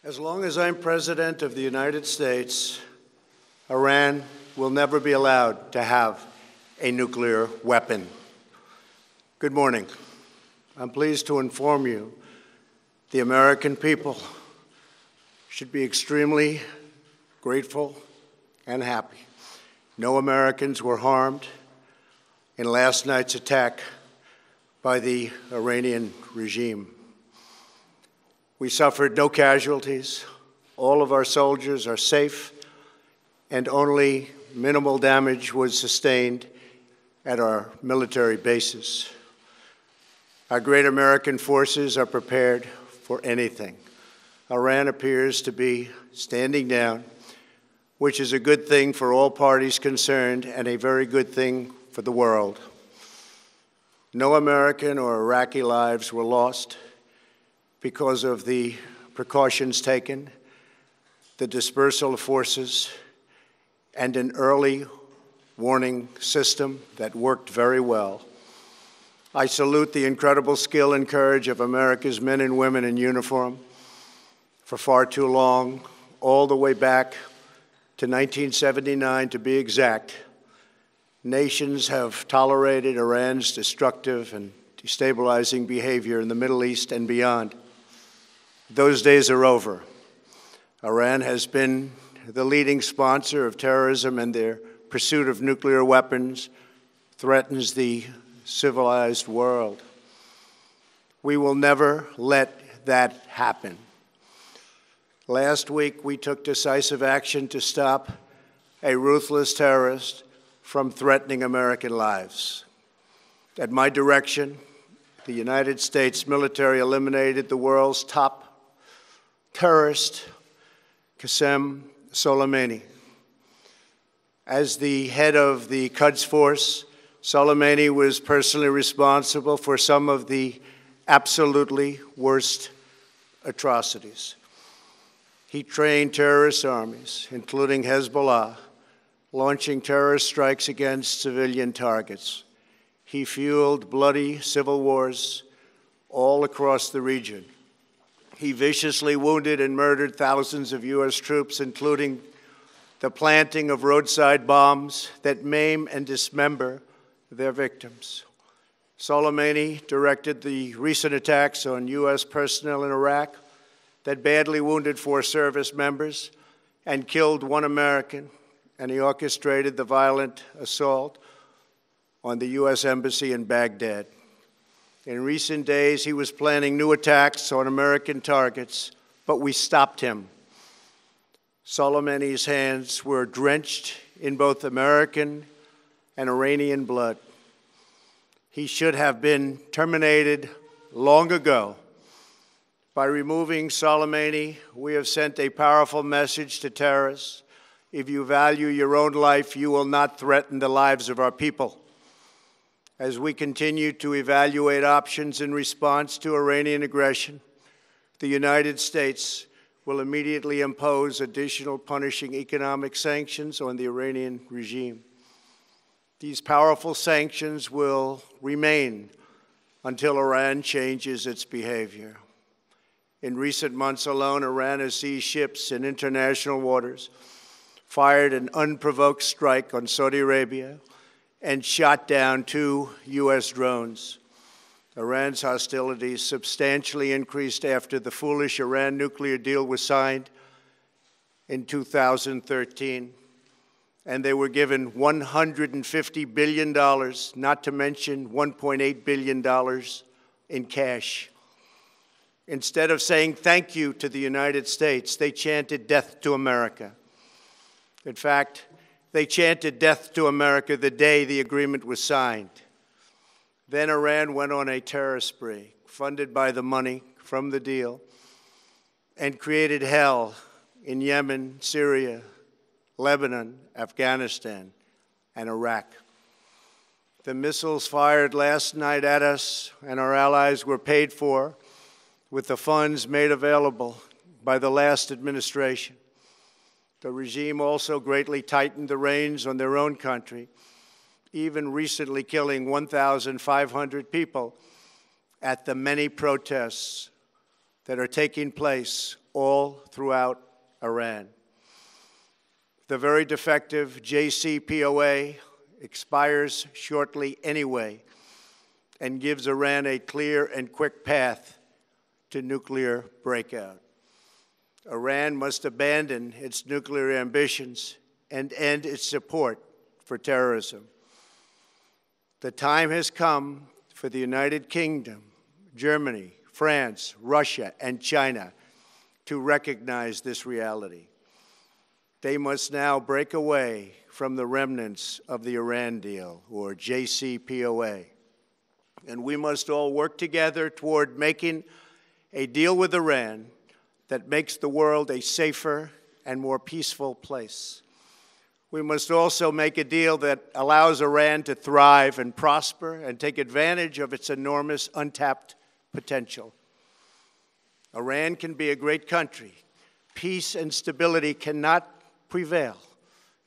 As long as I'm President of the United States, Iran will never be allowed to have a nuclear weapon. Good morning. I'm pleased to inform you the American people should be extremely grateful and happy. No Americans were harmed in last night's attack by the Iranian regime. We suffered no casualties. All of our soldiers are safe, and only minimal damage was sustained at our military bases. Our great American forces are prepared for anything. Iran appears to be standing down, which is a good thing for all parties concerned and a very good thing for the world. No American or Iraqi lives were lost because of the precautions taken, the dispersal of forces, and an early warning system that worked very well. I salute the incredible skill and courage of America's men and women in uniform. For far too long, all the way back to 1979 to be exact, nations have tolerated Iran's destructive and destabilizing behavior in the Middle East and beyond. Those days are over. Iran has been the leading sponsor of terrorism, and their pursuit of nuclear weapons threatens the civilized world. We will never let that happen. Last week, we took decisive action to stop a ruthless terrorist from threatening American lives. At my direction, the United States military eliminated the world's top terrorist, Qasem Soleimani. As the head of the Quds Force, Soleimani was personally responsible for some of the absolutely worst atrocities. He trained terrorist armies, including Hezbollah, launching terrorist strikes against civilian targets. He fueled bloody civil wars all across the region. He viciously wounded and murdered thousands of U.S. troops, including the planting of roadside bombs that maim and dismember their victims. Soleimani directed the recent attacks on U.S. personnel in Iraq that badly wounded 4 service members and killed 1 American, and he orchestrated the violent assault on the U.S. Embassy in Baghdad. In recent days, he was planning new attacks on American targets, but we stopped him. Soleimani's hands were drenched in both American and Iranian blood. He should have been terminated long ago. By removing Soleimani, we have sent a powerful message to terrorists. If you value your own life, you will not threaten the lives of our people. As we continue to evaluate options in response to Iranian aggression, the United States will immediately impose additional punishing economic sanctions on the Iranian regime. These powerful sanctions will remain until Iran changes its behavior. In recent months alone, Iran has seized ships in international waters, fired an unprovoked strike on Saudi Arabia, and shot down 2 U.S. drones. Iran's hostilities substantially increased after the foolish Iran nuclear deal was signed in 2013, and they were given $150 billion, not to mention $1.8 billion in cash. Instead of saying thank you to the United States, they chanted death to America. In fact, they chanted death to America the day the agreement was signed. Then Iran went on a terror spree, funded by the money from the deal, and created hell in Yemen, Syria, Lebanon, Afghanistan, and Iraq. The missiles fired last night at us and our allies were paid for with the funds made available by the last administration. The regime also greatly tightened the reins on their own country, even recently killing 1,500 people at the many protests that are taking place all throughout Iran. The very defective JCPOA expires shortly anyway and gives Iran a clear and quick path to nuclear breakout. Iran must abandon its nuclear ambitions and end its support for terrorism. The time has come for the United Kingdom, Germany, France, Russia, and China to recognize this reality. They must now break away from the remnants of the Iran deal, or JCPOA. And we must all work together toward making a deal with Iran that makes the world a safer and more peaceful place. We must also make a deal that allows Iran to thrive and prosper and take advantage of its enormous untapped potential. Iran can be a great country. Peace and stability cannot prevail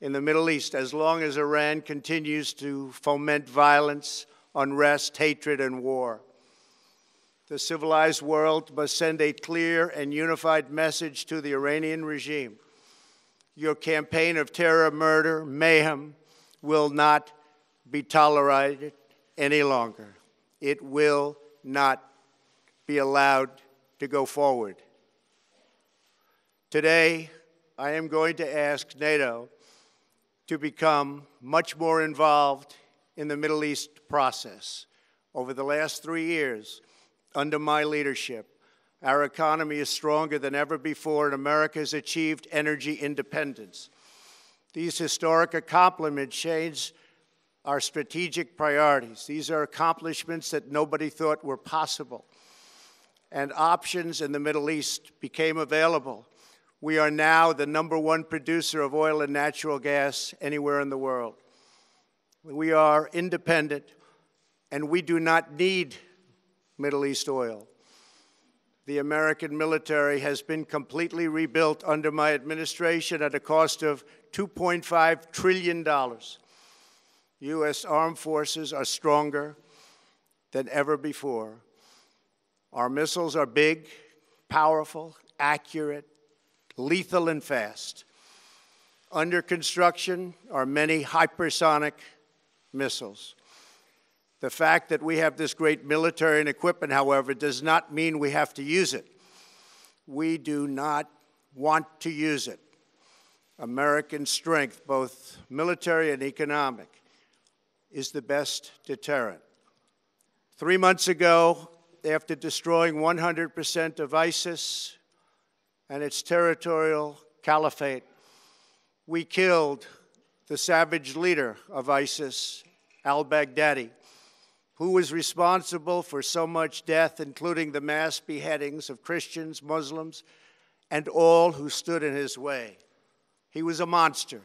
in the Middle East as long as Iran continues to foment violence, unrest, hatred, and war. The civilized world must send a clear and unified message to the Iranian regime. Your campaign of terror, murder, mayhem will not be tolerated any longer. It will not be allowed to go forward. Today, I am going to ask NATO to become much more involved in the Middle East process. Over the last 3 years, under my leadership, our economy is stronger than ever before, and America has achieved energy independence. These historic accomplishments change our strategic priorities. These are accomplishments that nobody thought were possible. And options in the Middle East became available. We are now the #1 producer of oil and natural gas anywhere in the world. We are independent, and we do not need Middle East oil. The American military has been completely rebuilt under my administration at a cost of $2.5 trillion. U.S. armed forces are stronger than ever before. Our missiles are big, powerful, accurate, lethal, and fast. Under construction are many hypersonic missiles. The fact that we have this great military and equipment, however, does not mean we have to use it. We do not want to use it. American strength, both military and economic, is the best deterrent. 3 months ago, after destroying 100% of ISIS and its territorial caliphate, we killed the savage leader of ISIS, al-Baghdadi, who was responsible for so much death, including the mass beheadings of Christians, Muslims, and all who stood in his way. He was a monster.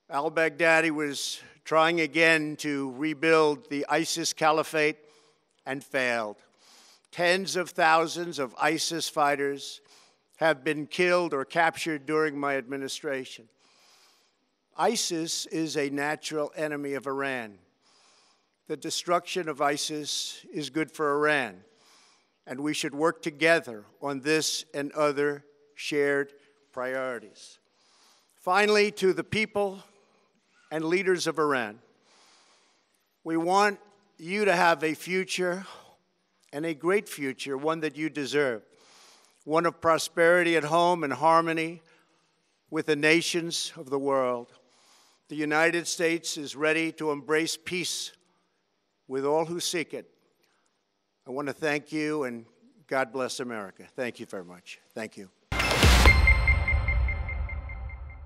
Al-Baghdadi was trying again to rebuild the ISIS caliphate and failed. Tens of thousands of ISIS fighters have been killed or captured during my administration. ISIS is a natural enemy of Iran. The destruction of ISIS is good for Iran, and we should work together on this and other shared priorities. Finally, to the people and leaders of Iran, we want you to have a future, and a great future, one that you deserve, one of prosperity at home and harmony with the nations of the world. The United States is ready to embrace peace with all who seek it. I want to thank you, and God bless America. Thank you very much. Thank you.